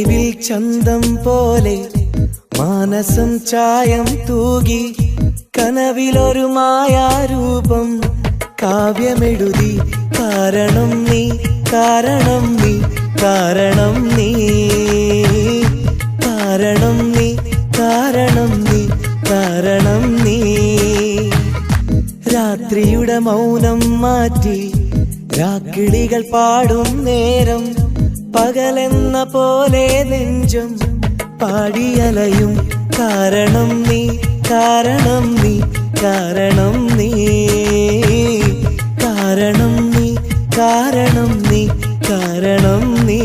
മാറിവിൽ ചന്തം പോലെ മാനസം ചായം തൂകി കനവിലൊരു മായാരൂപം കാവ്യമെഴുതി കാരണം നീ കാരണം നീ കാരണം നീ കാരണം നീ കാരണം നീ കാരണം നീ രാത്രിയുടെ മൗനം മാറ്റി രാക്കിളികൾ പാടും നേരം പകലെന്ന പോലെ നെഞ്ചം പാടിയലയും കാരണം നീ കാരണം നീ കാരണം നീ കാരണം നീ കാരണം നീ കാരണം നീ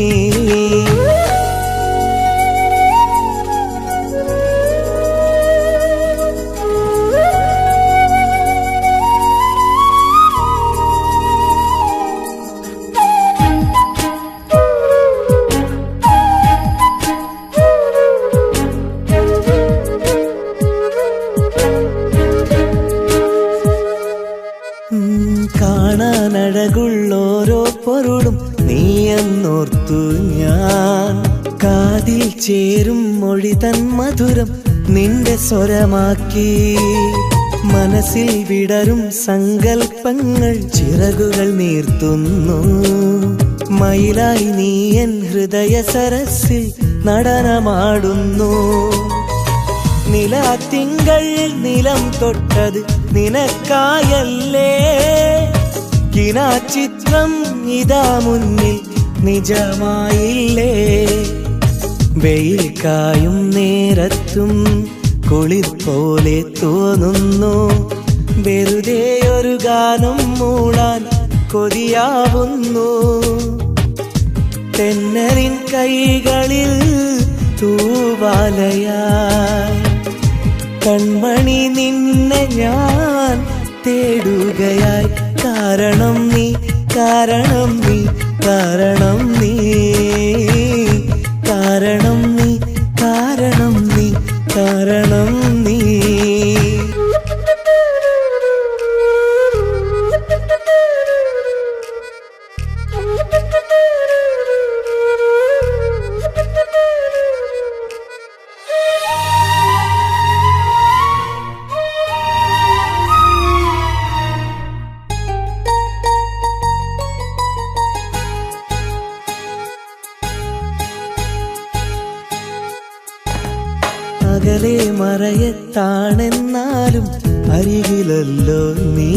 കാണാനഴകുള്ളോരോ പൊരുളും നീയെന്നോർത്തു ഞാൻ കാതിൽ ചേരും മൊഴി തൻ മധുരം നിന്റെ സ്വരമാക്കി മനസ്സിൽ വിടരും സങ്കൽപ്പങ്ങൾ ചിറകുകൾ നീർത്തുന്നു മയിലായി നീ എൻ ഹൃദയ സരസിൽ നടനമാടുന്നു നിലാത്തിങ്കൾ നിലം തൊട്ടത് നിനക്കായല്ലേ കിനാചിത്രം ഇതാ മുന്നിൽ നിജമായില്ലേ വെയിൽ കായും നേരത്തും കുളിർ പോലെ തോന്നുന്നു വെറുതെ ഒരു ഗാനം മൂളാൻ കൊതിയാവുന്നു തെന്നലിൻ കൈകളിൽ തൂവാലയായി കൺമണി നിന്നെ ഞാൻ തേടുകയായി കാരണം നീ കാരണം നീ കാരണം നീ കാരണം നീ കാരണം നീ കാരണം നീ അകലെ മറയത്താണെന്നാലും അരികിലല്ലോ നീ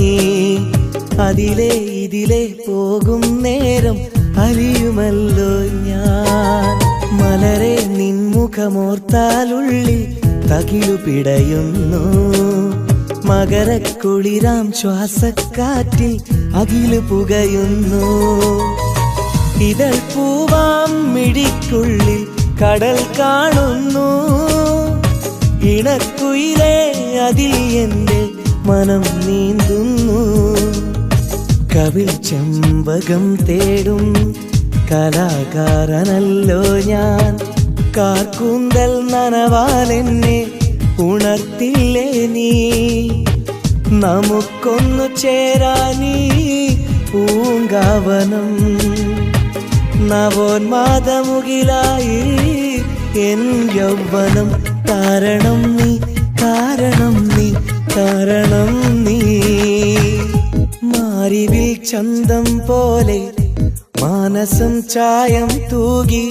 അതിലെ ഇതിലെ പോകും നേരം അലിയുമല്ലോ ഞാൻ മലരെ നിൻമുഖമോർത്താലുള്ളിൽ തകിലു പിടയുന്നു മകരക്കുളിരാം ശ്വാസക്കാറ്റിൽ അകിലു പുകയുന്നു ഇതൾ പൂവാം മിഴിക്കുള്ളിൽ കടൽ കാണുന്നു ഇണക്കുയിലേ അതിൽ എൻ്റെ മനം നീന്തുന്നു കവിൾ ചെമ്പകം തേടും കലാകാരനല്ലോ ഞാൻ കാർക്കൂന്തൽ നനവാലെന്നെ ഉണർത്തില്ലേ നീ നമുക്കൊന്നു ചേരാനീ പൂങ്കാവനം നവോന്മാദമുകിലായി എൻ യൗവനം കാരണം നീ കാരണം നീ കാരണം നീ മാറിവിൽ ചന്തം പോലെ മാനസം ചായം തൂകി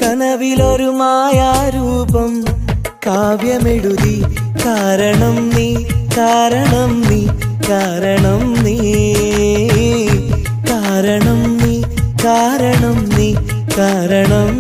കനവിലൊരു മായാരൂപം കാവ്യമെഴുതി കാരണം നീ കാരണം നീ കാരണം നീ കാരണം നീ കാരണം നീ കാരണം